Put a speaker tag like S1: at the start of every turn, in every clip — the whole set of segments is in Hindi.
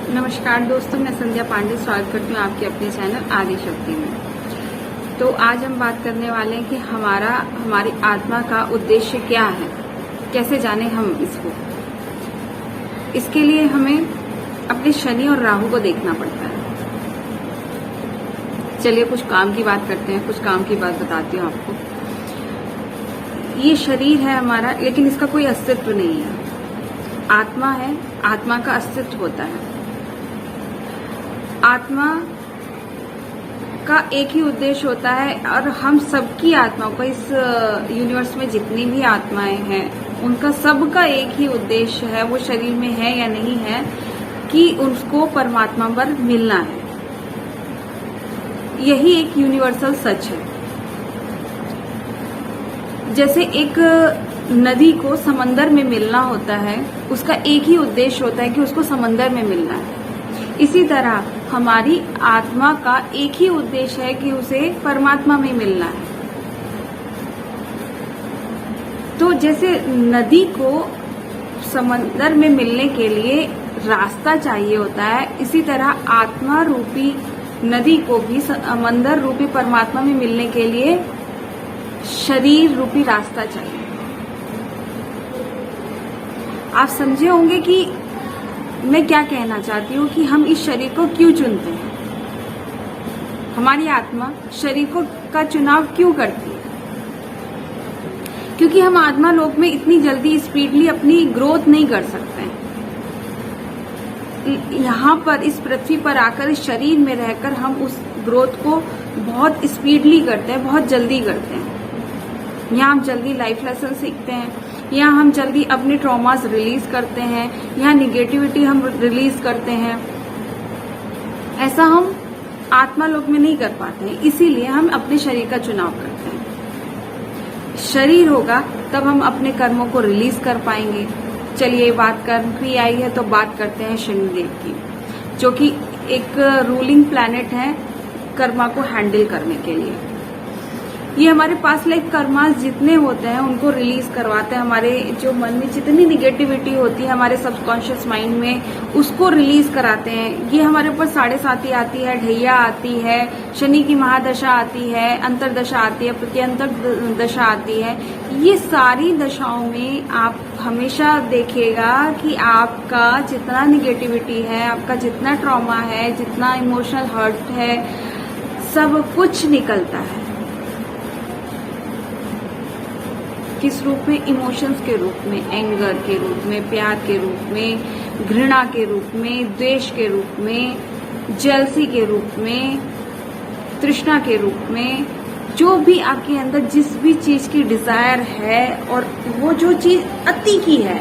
S1: नमस्कार दोस्तों, मैं संध्या पांडे स्वागत करती हूँ आपके अपने चैनल आदि शक्ति में। तो आज हम बात करने वाले हैं कि हमारी आत्मा का उद्देश्य क्या है, कैसे जाने हम इसको। इसके लिए हमें अपने शनि और राहु को देखना पड़ता है। चलिए कुछ काम की बात करते हैं, कुछ काम की बात बताती हूँ आपको। ये शरीर है हमारा, लेकिन इसका कोई अस्तित्व नहीं है। आत्मा है, आत्मा का अस्तित्व होता है। आत्मा का एक ही उद्देश्य होता है, और हम सबकी आत्माओं का, इस यूनिवर्स में जितनी भी आत्माएं हैं उनका सबका एक ही उद्देश्य है, वो शरीर में है या नहीं है, कि उसको परमात्मा पर मिलना है। यही एक यूनिवर्सल सच है। जैसे एक नदी को समंदर में मिलना होता है, उसका एक ही उद्देश्य होता है कि उसको समंदर में मिलना है। इसी तरह हमारी आत्मा का एक ही उद्देश्य है कि उसे परमात्मा में मिलना है। तो जैसे नदी को समंदर में मिलने के लिए रास्ता चाहिए होता है, इसी तरह आत्मा रूपी नदी को भी समंदर रूपी परमात्मा में मिलने के लिए शरीर रूपी रास्ता चाहिए। आप समझे होंगे कि मैं क्या कहना चाहती हूँ, कि हम इस शरीर को क्यों चुनते हैं। हमारी आत्मा शरीर का चुनाव क्यों करती है? क्योंकि हम आत्मा लोक में इतनी जल्दी स्पीडली अपनी ग्रोथ नहीं कर सकते हैं। यहाँ पर इस पृथ्वी पर आकर, इस शरीर में रहकर हम उस ग्रोथ को बहुत स्पीडली करते हैं, बहुत जल्दी करते हैं। यहाँ हम जल्दी लाइफ लेसन सीखते हैं, यहाँ हम जल्दी अपने ट्रॉमास रिलीज करते हैं, यहाँ निगेटिविटी हम रिलीज करते हैं। ऐसा हम आत्मा लोक में नहीं कर पाते हैं, इसीलिए हम अपने शरीर का चुनाव करते हैं। शरीर होगा तब हम अपने कर्मों को रिलीज कर पाएंगे। चलिए बात कर्म की आई है तो बात करते हैं शनिदेव की, जो कि एक रूलिंग प्लैनेट है कर्मा को हैंडल करने के लिए। ये हमारे पास लाइक कर्मास जितने होते हैं उनको रिलीज करवाते हैं। हमारे जो मन में जितनी निगेटिविटी होती है हमारे सबकॉन्शियस माइंड में, उसको रिलीज कराते हैं। ये हमारे ऊपर 7.5 आती है, ढैया आती है, शनि की महादशा आती है, अंतरदशा आती है, प्रत्यंतर दशा आती है। ये सारी दशाओं में आप हमेशा देखिएगा कि आपका जितना निगेटिविटी है, आपका जितना ट्रॉमा है, जितना इमोशनल हर्ट है, सब कुछ निकलता है। किस रूप में? इमोशंस के रूप में, एंगर के रूप में, प्यार के रूप में, घृणा के रूप में, द्वेष के रूप में, जेलसी के रूप में, तृष्णा के रूप में। जो भी आपके अंदर जिस भी चीज की डिजायर है, और वो जो चीज अति की है,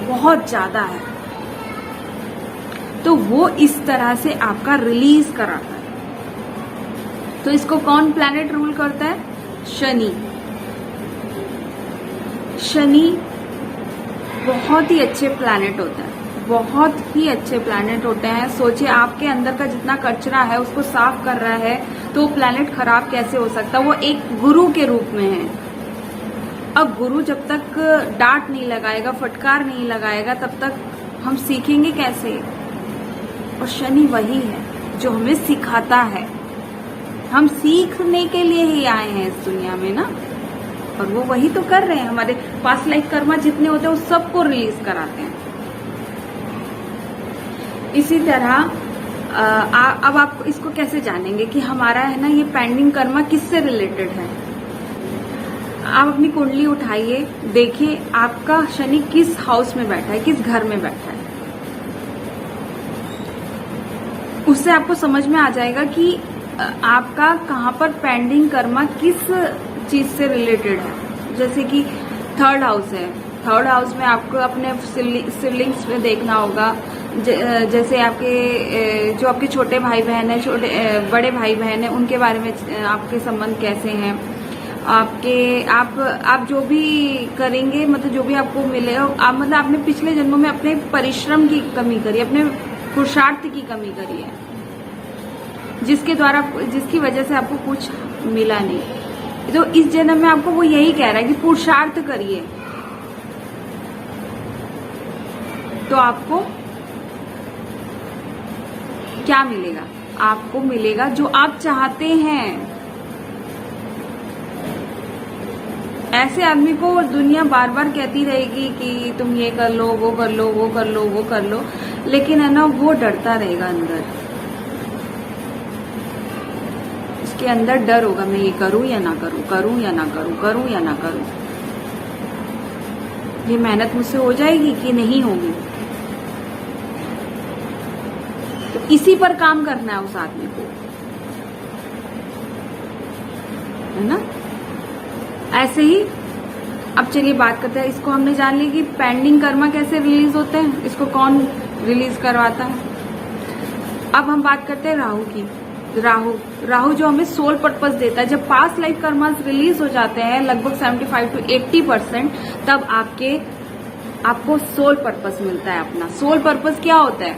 S1: बहुत ज्यादा है, तो वो इस तरह से आपका रिलीज कराता है। तो इसको कौन प्लैनेट रूल करता है? शनि। शनि बहुत ही अच्छे प्लैनेट होते हैं, बहुत ही अच्छे प्लैनेट होते हैं। सोचिए आपके अंदर का जितना कचरा है उसको साफ कर रहा है, तो वो प्लैनेट खराब कैसे हो सकता है? वो एक गुरु के रूप में है। अब गुरु जब तक डांट नहीं लगाएगा, फटकार नहीं लगाएगा, तब तक हम सीखेंगे कैसे? और शनि वही है जो हमें सिखाता है। हम सीखने के लिए ही आए हैं इस दुनिया में ना, और वो वही तो कर रहे हैं। हमारे पास्ट लाइफ कर्मा जितने होते हैं उस सबको रिलीज कराते हैं। इसी तरह अब आप इसको कैसे जानेंगे कि हमारा है ना ये पेंडिंग कर्मा किससे रिलेटेड है? आप अपनी कुंडली उठाइए, देखिए आपका शनि किस हाउस में बैठा है, किस घर में बैठा है। उससे आपको समझ में आ जाएगा कि आपका कहाँ पर पेंडिंग कर्मा किस चीज से रिलेटेड है। जैसे कि 3rd हाउस है, 3rd हाउस में आपको अपने सिबलिंग्स में देखना होगा। जैसे आपके जो आपके छोटे भाई बहन है, बड़े भाई बहन है, उनके बारे में आपके संबंध कैसे हैं। आप जो भी करेंगे, मतलब जो भी आपको मिले, मतलब आपने पिछले जन्मों में अपने परिश्रम की कमी करी, अपने पुरुषार्थ की कमी करी है, जिसकी वजह से आपको कुछ मिला नहीं। तो इस जन्म में आपको वो यही कह रहा है कि पुरुषार्थ करिए, तो आपको क्या मिलेगा? आपको मिलेगा जो आप चाहते हैं। ऐसे आदमी को दुनिया बार बार कहती रहेगी कि तुम ये कर लो, वो कर लो, वो कर लो, वो कर लो, लेकिन है ना, वो डरता रहेगा अंदर। इसके अंदर डर होगा, मैं ये करूं या ना करूं, करूं या ना करूं, करूं या ना करूं, ये मेहनत मुझसे हो जाएगी कि नहीं होगी। तो इसी पर काम करना है उस आदमी को, है ना। ऐसे ही अब चलिए बात करते हैं, इसको हमने जान लिया कि पेंडिंग कर्मा कैसे रिलीज होते हैं, इसको कौन रिलीज करवाता है। अब हम बात करते हैं राहु की। राहु जो हमें सोल पर्पस देता है। जब पास्ट लाइफ कर्मास रिलीज हो जाते हैं लगभग 75 to 80%, तब आपको सोल पर्पस मिलता है। अपना सोल पर्पस क्या होता है?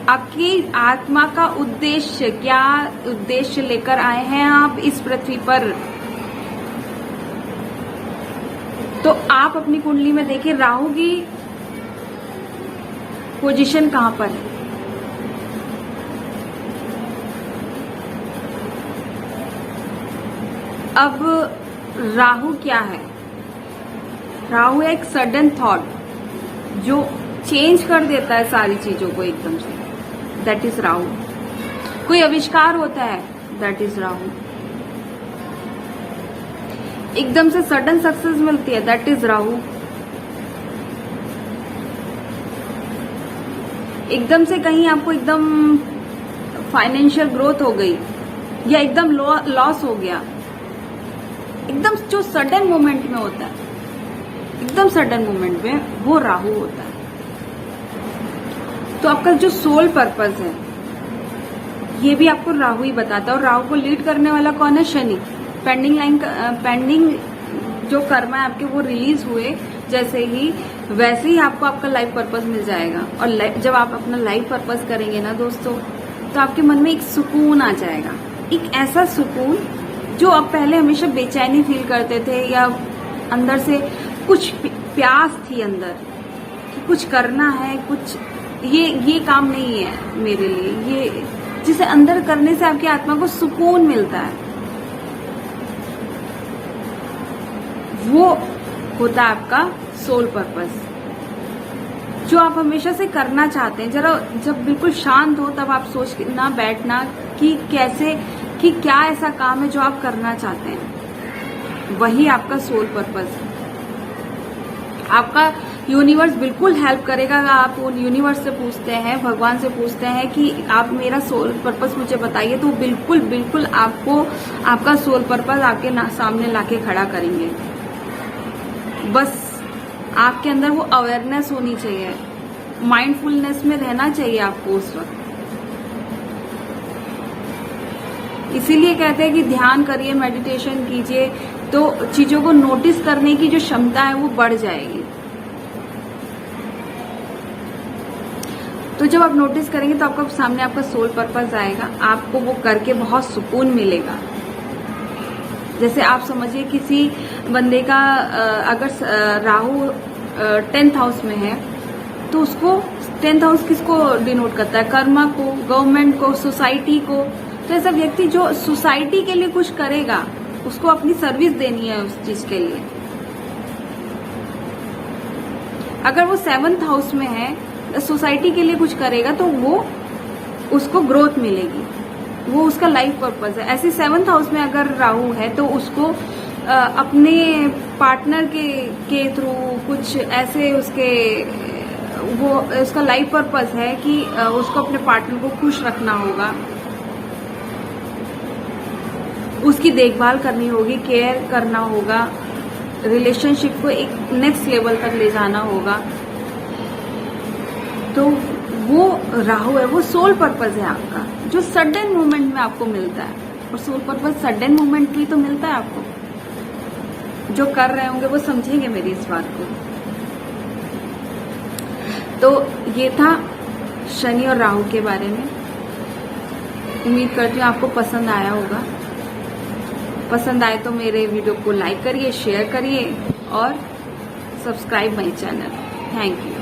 S1: आपकी आत्मा का उद्देश्य, क्या उद्देश्य लेकर आए हैं आप इस पृथ्वी पर। तो आप अपनी कुंडली में देखिए राहु की पोजीशन कहां पर है। अब राहु क्या है? राहु एक सडन थॉट जो चेंज कर देता है सारी चीजों को एकदम से, दैट इज राहु। कोई आविष्कार होता है, दैट इज राहु। एकदम से सडन सक्सेस मिलती है, दैट इज राहु। एकदम से कहीं आपको एकदम फाइनेंशियल ग्रोथ हो गई या एकदम लॉस हो गया, एकदम जो सडन मोमेंट में होता है, एकदम सडन मोमेंट में, वो राहु होता है। तो आपका जो सोल पर्पस है ये भी आपको राहु ही बताता है। और राहु को लीड करने वाला कौन है? शनि। पेंडिंग जो कर्म है आपके वो रिलीज हुए जैसे ही, वैसे ही आपको आपका लाइफ पर्पस मिल जाएगा। और जब आप अपना लाइफ पर्पस करेंगे ना दोस्तों, तो आपके मन में एक सुकून आ जाएगा, एक ऐसा सुकून जो आप पहले हमेशा बेचैनी फील करते थे, या अंदर से कुछ प्यास थी अंदर कि कुछ करना है, कुछ ये काम नहीं है मेरे लिए, ये जिसे अंदर करने से आपकी आत्मा को सुकून मिलता है, वो होता है आपका सोल पर्पस, जो आप हमेशा से करना चाहते हैं। जरा जब बिल्कुल शांत हो तब आप सोचना बैठना कि क्या ऐसा काम है जो आप करना चाहते हैं, वही आपका सोल पर्पस है। आपका यूनिवर्स बिल्कुल हेल्प करेगा। आप यूनिवर्स से पूछते हैं, भगवान से पूछते हैं कि आप मेरा सोल पर्पस मुझे बताइए, तो बिल्कुल आपको आपका सोल पर्पस आपके सामने लाके खड़ा करेंगे। बस आपके अंदर वो अवेयरनेस होनी चाहिए, माइंडफुलनेस में रहना चाहिए आपको उस वक्त। इसीलिए कहते हैं कि ध्यान करिए, मेडिटेशन कीजिए, तो चीजों को नोटिस करने की जो क्षमता है वो बढ़ जाएगी। तो जब आप नोटिस करेंगे तो आपका सामने आपका सोल पर्पस आएगा, आपको वो करके बहुत सुकून मिलेगा। जैसे आप समझिए किसी बंदे का अगर राहु 10th हाउस में है, तो उसको 10th हाउस किसको डिनोट करता है? कर्मा को, गवर्नमेंट को, सोसाइटी को। तो ऐसा व्यक्ति जो सोसाइटी के लिए कुछ करेगा, उसको अपनी सर्विस देनी है उस चीज के लिए। अगर वो 7th हाउस में है, सोसाइटी के लिए कुछ करेगा, तो वो उसको ग्रोथ मिलेगी, वो उसका लाइफ पर्पस है। ऐसे 7th हाउस में अगर राहु है तो उसको अपने पार्टनर के थ्रू कुछ ऐसे उसका लाइफ पर्पस है कि उसको अपने पार्टनर को खुश रखना होगा, उसकी देखभाल करनी होगी, केयर करना होगा, रिलेशनशिप को एक नेक्स्ट लेवल तक ले जाना होगा। तो वो राहु है, वो सोल पर्पस है आपका, जो सडन मोमेंट में आपको मिलता है। और सोल पर्पस सडन मोमेंट भी तो मिलता है आपको। जो कर रहे होंगे वो समझेंगे मेरी इस बात को। तो ये था शनि और राहु के बारे में। उम्मीद करती हूँ आपको पसंद आया होगा। पसंद आए तो मेरे वीडियो को लाइक करिए, शेयर करिए और subscribe my channel. Thank you.